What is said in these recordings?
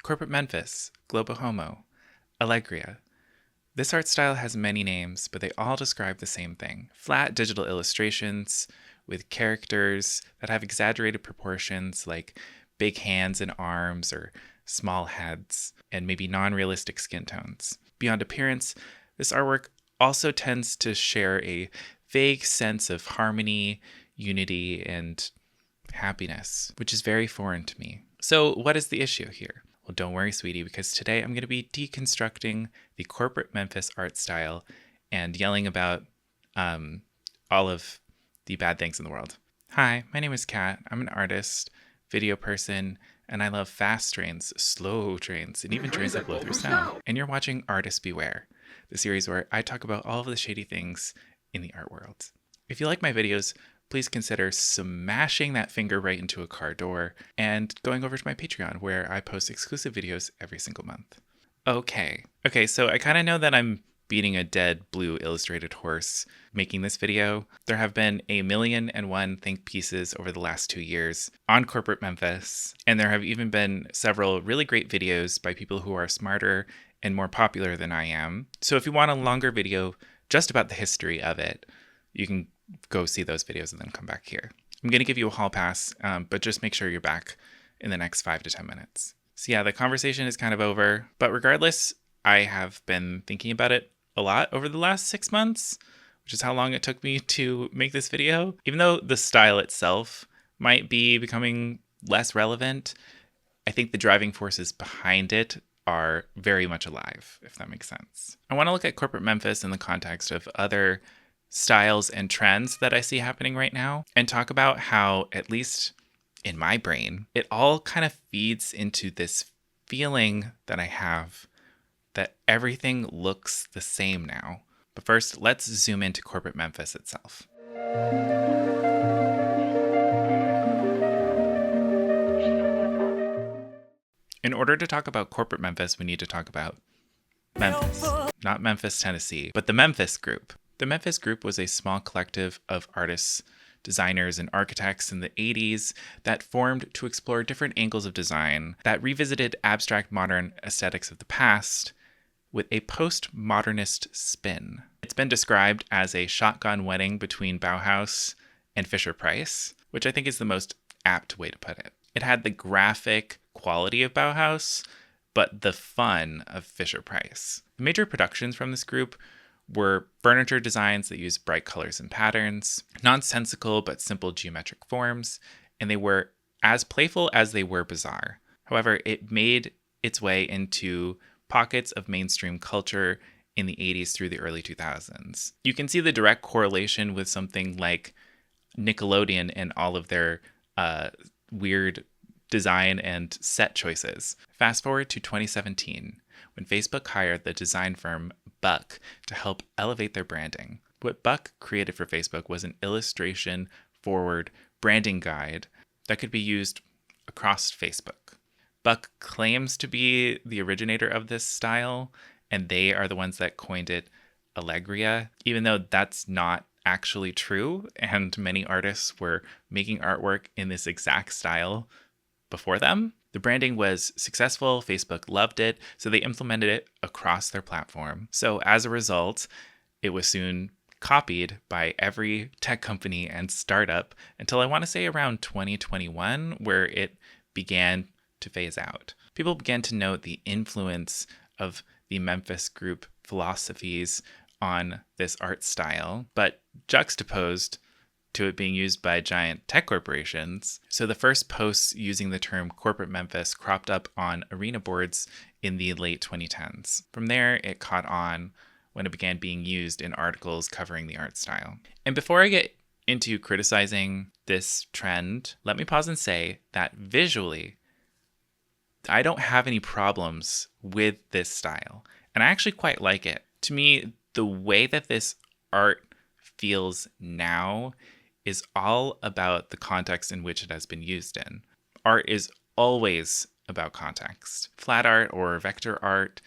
Corporate Memphis, Globo Homo, Allegria. This art style has many names, but they all describe the same thing. Flat digital illustrations with characters that have exaggerated proportions like big hands and arms or small heads, and maybe non-realistic skin tones. Beyond appearance, this artwork also tends to share a vague sense of harmony, unity, and happiness, which is very foreign to me. So what is the issue here? Well, don't worry, sweetie, because today I'm going to be deconstructing the Corporate Memphis art style and yelling about all of the bad things in the world. Hi, my name is Kat. I'm an artist, video person, and I love fast trains, slow trains, and even trains that blow through snow. And you're watching Artists Beware, the series where I talk about all of the shady things in the art world. If you like my videos, please consider smashing that finger right into a car door and going over to my Patreon where I post exclusive videos every single month. Okay, so I kind of know that I'm beating a dead blue illustrated horse making this video. There have been 1,000,001 think pieces over the last 2 years on Corporate Memphis, and there have even been several really great videos by people who are smarter and more popular than I am. So if you want a longer video just about the history of it, you can go see those videos and then come back here. I'm going to give you a hall pass, but just make sure you're back in the next 5 to 10 minutes. So yeah, the conversation is kind of over, but regardless, I have been thinking about it a lot over the last 6 months, which is how long it took me to make this video. Even though the style itself might be becoming less relevant, I think the driving forces behind it are very much alive, if that makes sense. I want to look at Corporate Memphis in the context of other styles and trends that I see happening right now and talk about how, at least in my brain, it all kind of feeds into this feeling that I have that everything looks the same now. But first, let's zoom into Corporate Memphis itself. In order to talk about Corporate Memphis, we need to talk about Memphis. Not Memphis, Tennessee, but the Memphis Group. The Memphis Group was a small collective of artists, designers, and architects in the 80s that formed to explore different angles of design that revisited abstract modern aesthetics of the past with a postmodernist spin. It's been described as a shotgun wedding between Bauhaus and Fisher-Price, which I think is the most apt way to put it. It had the graphic quality of Bauhaus, but the fun of Fisher-Price. The major productions from this group were furniture designs that used bright colors and patterns, nonsensical but simple geometric forms, and they were as playful as they were bizarre. However, it made its way into pockets of mainstream culture in the 80s through the early 2000s. You can see the direct correlation with something like Nickelodeon and all of their weird design and set choices. Fast forward to 2017, when Facebook hired the design firm Buck to help elevate their branding. What Buck created for Facebook was an illustration-forward branding guide that could be used across Facebook. Buck claims to be the originator of this style, and they are the ones that coined it Allegria, even though that's not actually true, and many artists were making artwork in this exact style before them. The branding was successful, Facebook loved it, so they implemented it across their platform. So as a result, it was soon copied by every tech company and startup until I want to say around 2021, where it began to phase out. People began to note the influence of the Memphis Group philosophies on this art style, but juxtaposed to it being used by giant tech corporations. So the first posts using the term Corporate Memphis cropped up on arena boards in the late 2010s. From there, it caught on when it began being used in articles covering the art style. And before I get into criticizing this trend, let me pause and say that visually, I don't have any problems with this style, and I actually quite like it. To me, the way that this art feels now is all about the context in which it has been used in. Art is always about context. Flat art or vector art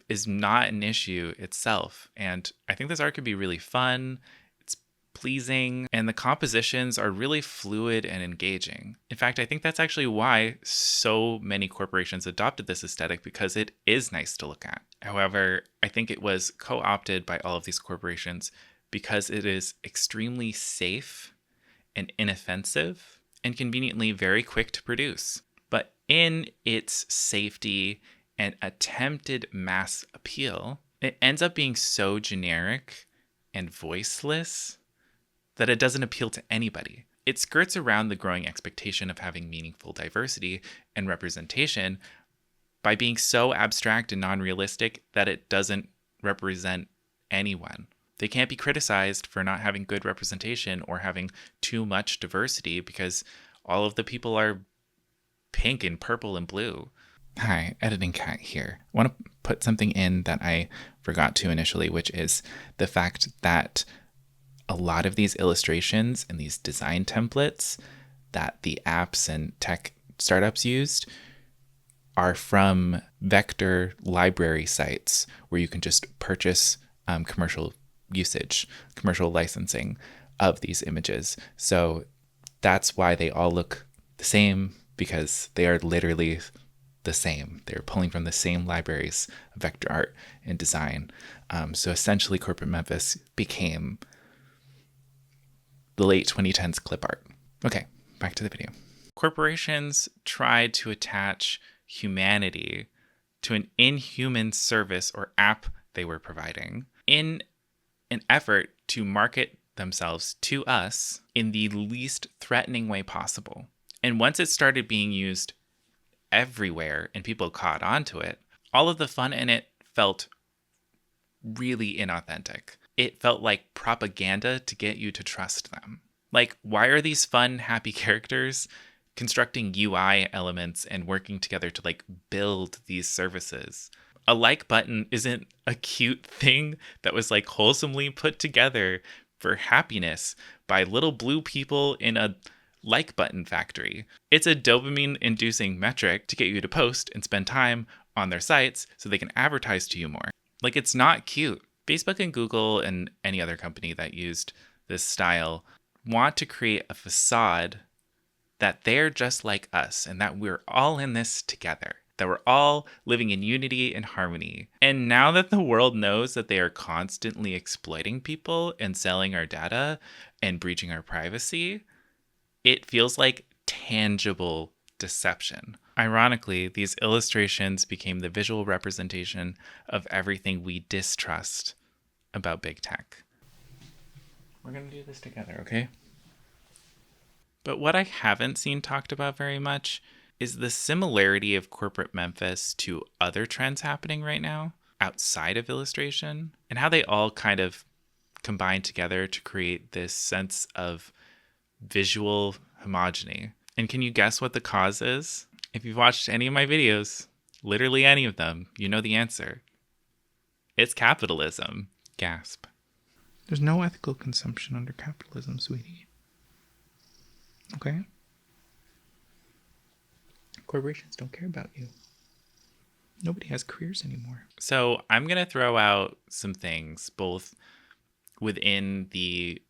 is not an issue itself, and I think this art could be really fun. It's pleasing, and the compositions are really fluid and engaging. In fact, I think that's actually why so many corporations adopted this aesthetic, because it is nice to look at. However, I think it was co-opted by all of these corporations because it is extremely safe and inoffensive and conveniently very quick to produce. But in its safety and attempted mass appeal, it ends up being so generic and voiceless that it doesn't appeal to anybody. It skirts around the growing expectation of having meaningful diversity and representation by being so abstract and non-realistic that it doesn't represent anyone. They can't be criticized for not having good representation or having too much diversity because all of the people are pink and purple and blue. Hi, Editing Cat here. I want to put something in that I forgot to initially, which is the fact that a lot of these illustrations and these design templates that the apps and tech startups used are from vector library sites where you can just purchase commercial usage, commercial licensing of these images. So that's why they all look the same, because they are literally the same. They're pulling from the same libraries of vector art and design. So essentially, Corporate Memphis became the late 2010s clip art. Okay, back to the video. Corporations tried to attach humanity to an inhuman service or app they were providing in an effort to market themselves to us in the least threatening way possible. And once it started being used everywhere and people caught on to it, all of the fun in it felt really inauthentic. It felt like propaganda to get you to trust them. Like, why are these fun, happy characters constructing UI elements and working together to like build these services? A like button isn't a cute thing that was like wholesomely put together for happiness by little blue people in a like button factory. It's a dopamine inducing metric to get you to post and spend time on their sites so they can advertise to you more. Like, it's not cute. Facebook and Google and any other company that used this style want to create a facade that they're just like us and that we're all in this together, that we're all living in unity and harmony. And now that the world knows that they are constantly exploiting people and selling our data and breaching our privacy, it feels like tangible deception. Ironically, these illustrations became the visual representation of everything we distrust about big tech. We're going to do this together, okay? But what I haven't seen talked about very much is the similarity of Corporate Memphis to other trends happening right now outside of illustration, and how they all kind of combine together to create this sense of visual homogeneity. And can you guess what the cause is? If you've watched any of my videos, literally any of them, you know the answer. It's capitalism. Gasp. There's no ethical consumption under capitalism, sweetie. Okay? Corporations don't care about you. Nobody has careers anymore. So I'm going to throw out some things, both within the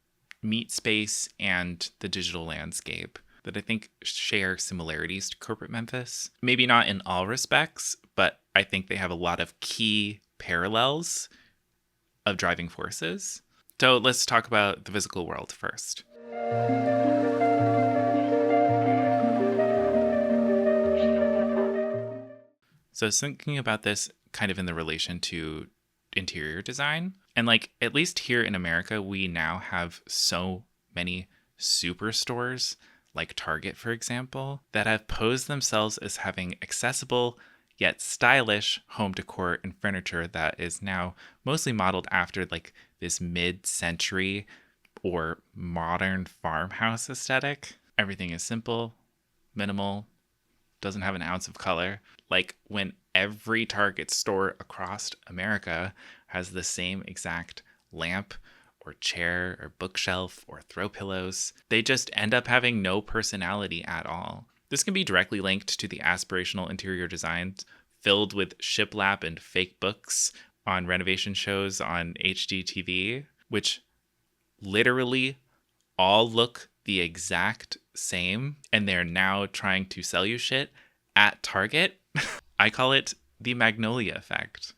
meat space and the digital landscape, that I think share similarities to Corporate Memphis. Maybe not in all respects, but I think they have a lot of key parallels of driving forces. So let's talk about the physical world first. So I was thinking about this kind of in the relation to interior design. And like, at least here in America, we now have so many superstores, like Target, for example, that have posed themselves as having accessible yet stylish home decor and furniture that is now mostly modeled after like this mid-century or modern farmhouse aesthetic. Everything is simple, minimal, doesn't have an ounce of color. Like, when every Target store across America has the same exact lamp or chair or bookshelf or throw pillows, they just end up having no personality at all. This can be directly linked to the aspirational interior designs filled with shiplap and fake books on renovation shows on HGTV, which literally all look the exact same, and they're now trying to sell you shit at Target. I call it the Magnolia effect.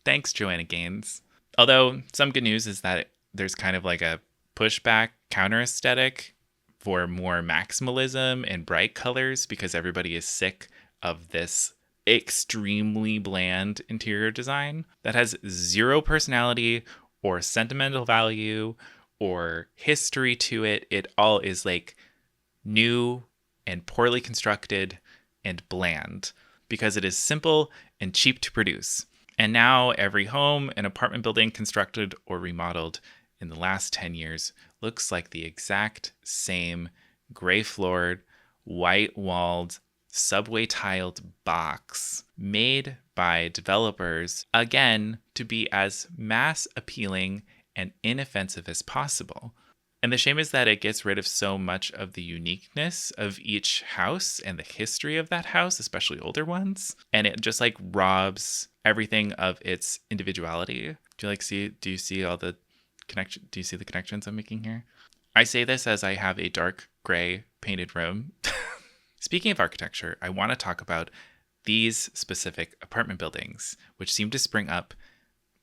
Thanks, Joanna Gaines. Although some good news is that there's kind of like a pushback counter aesthetic for more maximalism and bright colors because everybody is sick of this extremely bland interior design that has zero personality or sentimental value or history to it. It all is like new and poorly constructed and bland because it is simple and cheap to produce. And now every home and apartment building constructed or remodeled in the last 10 years looks like the exact same gray floored, white walled, subway tiled box made by developers, again, to be as mass appealing and inoffensive as possible. And the shame is that it gets rid of so much of the uniqueness of each house and the history of that house, especially older ones. And it just like robs everything of its individuality. Do you see all the connection? Do you see the connections I'm making here? I say this as I have a dark gray painted room. Speaking of architecture, I want to talk about these specific apartment buildings, which seem to spring up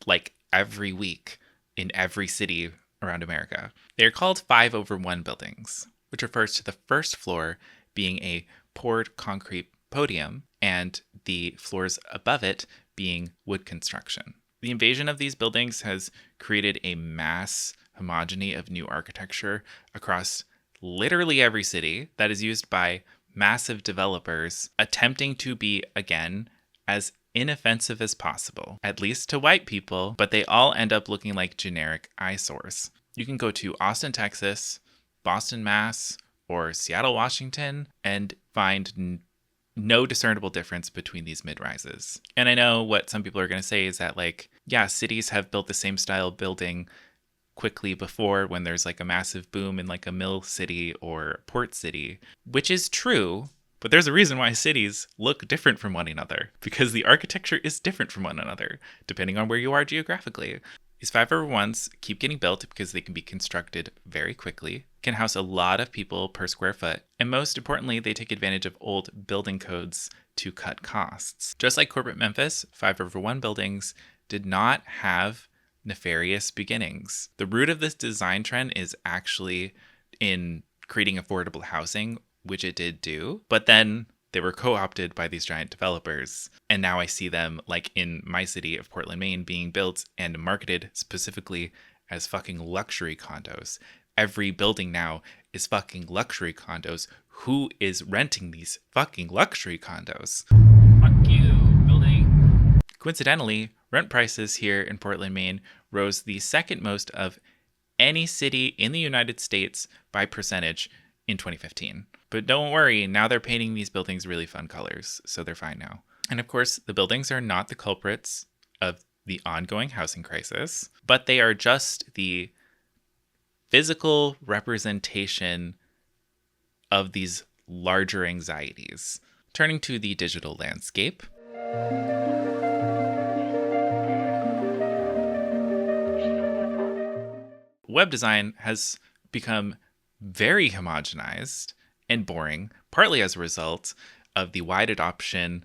like every week in every city around America. They are called 5/1 buildings, which refers to the first floor being a poured concrete podium and the floors above it being wood construction. The invasion of these buildings has created a mass homogeneity of new architecture across literally every city that is used by massive developers attempting to be, again, as inoffensive as possible, at least to white people, but they all end up looking like generic eyesores. You can go to Austin, Texas, Boston, Mass, or Seattle, Washington, and find no discernible difference between these mid-rises. And I know what some people are going to say is that, like, yeah, cities have built the same style building quickly before when there's like a massive boom in like a mill city or port city, which is true. But there's a reason why cities look different from one another, because the architecture is different from one another, depending on where you are geographically. These 5/1s keep getting built because they can be constructed very quickly, can house a lot of people per square foot, and most importantly, they take advantage of old building codes to cut costs. Just like Corporate Memphis, 5/1 buildings did not have nefarious beginnings. The root of this design trend is actually in creating affordable housing, which it did do, but then they were co-opted by these giant developers. And now I see them, like in my city of Portland, Maine, being built and marketed specifically as fucking luxury condos. Every building now is fucking luxury condos. Who is renting these fucking luxury condos? Fuck you, building. Coincidentally, rent prices here in Portland, Maine rose the second most of any city in the United States by percentage in 2015. But don't worry, now they're painting these buildings really fun colors, so they're fine now. And of course, the buildings are not the culprits of the ongoing housing crisis, but they are just the physical representation of these larger anxieties. Turning to the digital landscape. Web design has become very homogenized and boring, partly as a result of the wide adoption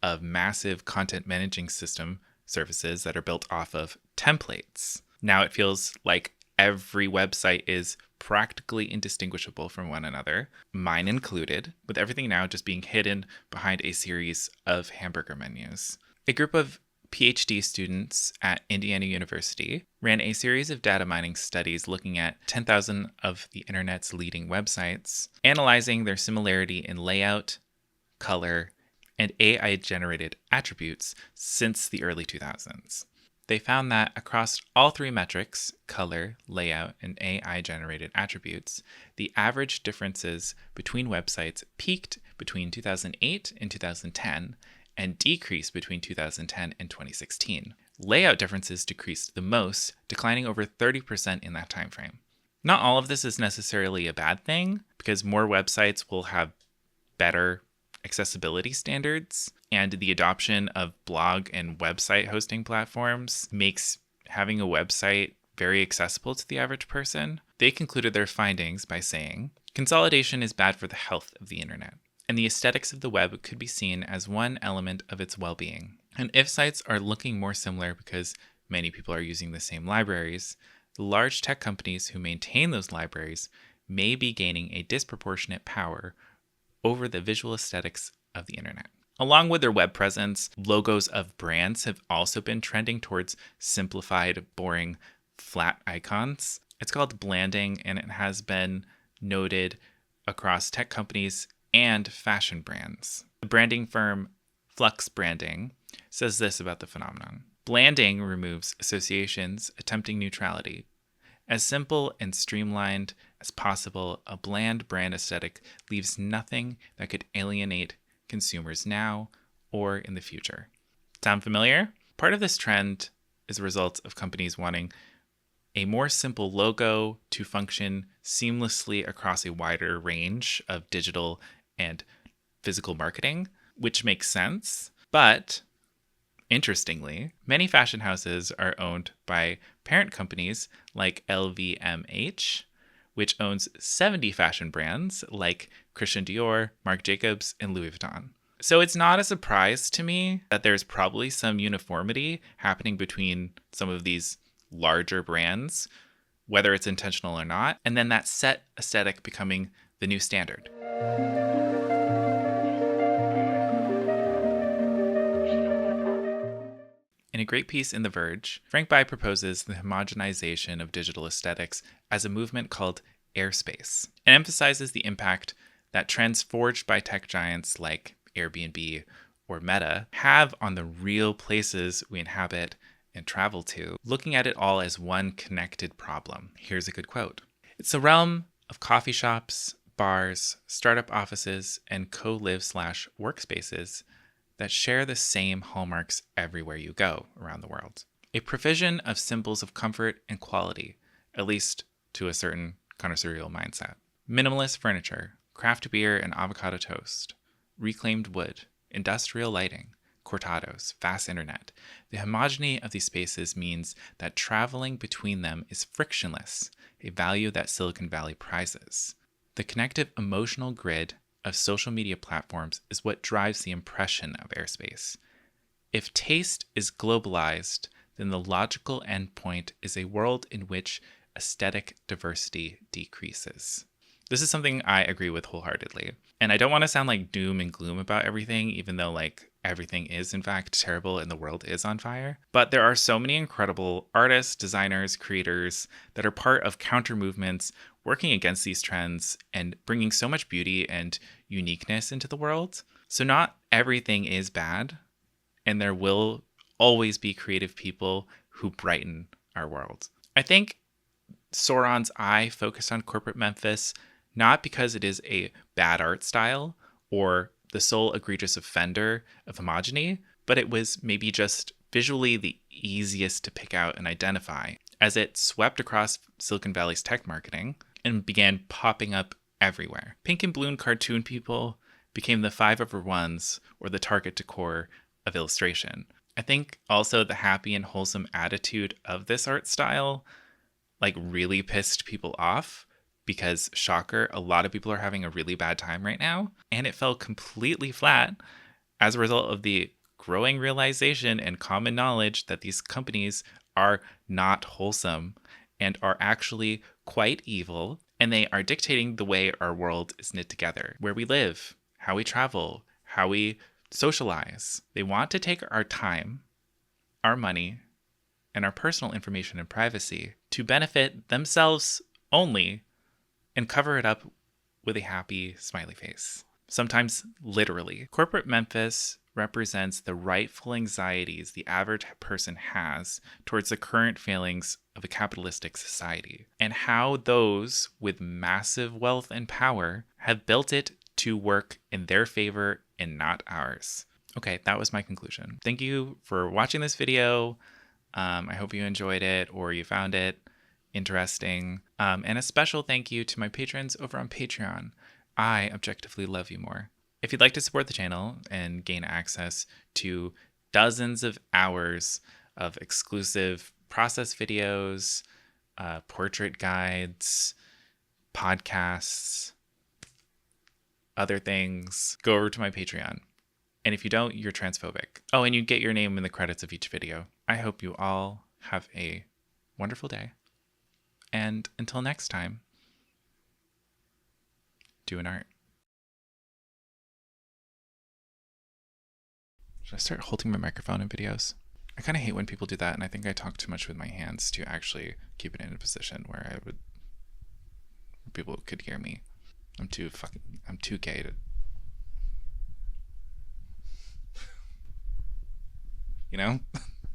of massive content managing system services that are built off of templates. Now it feels like every website is practically indistinguishable from one another, mine included, with everything now just being hidden behind a series of hamburger menus. A group of PhD students at Indiana University ran a series of data mining studies looking at 10,000 of the internet's leading websites, analyzing their similarity in layout, color, and AI-generated attributes since the early 2000s. They found that across all three metrics, color, layout, and AI-generated attributes, the average differences between websites peaked between 2008 and 2010, and decreased between 2010 and 2016. Layout differences decreased the most, declining over 30% in that time frame. Not all of this is necessarily a bad thing, because more websites will have better accessibility standards, and the adoption of blog and website hosting platforms makes having a website very accessible to the average person. They concluded their findings by saying, consolidation is bad for the health of the internet, and the aesthetics of the web could be seen as one element of its well-being. And if sites are looking more similar because many people are using the same libraries, the large tech companies who maintain those libraries may be gaining a disproportionate power over the visual aesthetics of the internet. Along with their web presence, logos of brands have also been trending towards simplified, boring, flat icons. It's called blanding, and it has been noted across tech companies and fashion brands. The branding firm Flux Branding says this about the phenomenon. Blanding removes associations, attempting neutrality. As simple and streamlined as possible, a bland brand aesthetic leaves nothing that could alienate consumers now or in the future. Sound familiar? Part of this trend is a result of companies wanting a more simple logo to function seamlessly across a wider range of digital and physical marketing, which makes sense. But interestingly, many fashion houses are owned by parent companies like LVMH, which owns 70 fashion brands like Christian Dior, Marc Jacobs, and Louis Vuitton. So it's not a surprise to me that there's probably some uniformity happening between some of these larger brands, whether it's intentional or not, and then that set aesthetic becoming the new standard. In a great piece in The Verge, Frank Bai proposes the homogenization of digital aesthetics as a movement called airspace, and emphasizes the impact that trends forged by tech giants like Airbnb or Meta have on the real places we inhabit and travel to, looking at it all as one connected problem. Here's a good quote. It's the realm of coffee shops, bars, startup offices, and co-live/workspaces that share the same hallmarks everywhere you go around the world. A provision of symbols of comfort and quality, at least to a certain connoisseurial mindset. Minimalist furniture, craft beer and avocado toast, reclaimed wood, industrial lighting, cortados, fast internet. The homogeneity of these spaces means that traveling between them is frictionless, a value that Silicon Valley prizes. The connective emotional grid of social media platforms is what drives the impression of airspace. If taste is globalized, then the logical endpoint is a world in which aesthetic diversity decreases. This is something I agree with wholeheartedly. And I don't want to sound like doom and gloom about everything, even though everything is in fact terrible and the world is on fire. But there are so many incredible artists, designers, creators that are part of counter movements working against these trends and bringing so much beauty and uniqueness into the world. So not everything is bad, and there will always be creative people who brighten our world. I think Sauron's eye focused on Corporate Memphis not because it is a bad art style or the sole egregious offender of homogeny, but it was maybe just visually the easiest to pick out and identify, as it swept across Silicon Valley's tech marketing and began popping up everywhere. Pink and blue cartoon people became the 5-over-1s or the target decor of illustration. I think also the happy and wholesome attitude of this art style really pissed people off because, shocker, a lot of people are having a really bad time right now, and it fell completely flat as a result of the growing realization and common knowledge that these companies are not wholesome and are actually quite evil, and they are dictating the way our world is knit together, where we live, how we travel, how we socialize. They want to take our time, our money, and our personal information and privacy to benefit themselves only and cover it up with a happy, smiley face. Sometimes literally. Corporate Memphis represents the rightful anxieties the average person has towards the current failings of a capitalistic society, and how those with massive wealth and power have built it to work in their favor and not ours. Okay, that was my conclusion. Thank you for watching this video. I hope you enjoyed it or you found it interesting. And a special thank you to my patrons over on Patreon. I objectively love you more. If you'd like to support the channel and gain access to dozens of hours of exclusive process videos, portrait guides, podcasts, other things, go over to my Patreon. And if you don't, you're transphobic. Oh, and you get your name in the credits of each video. I hope you all have a wonderful day. And until next time, do an art. Should I start holding my microphone in videos? I kind of hate when people do that, and I think I talk too much with my hands to actually keep it in a position where people could hear me. I'm too gay to, you know?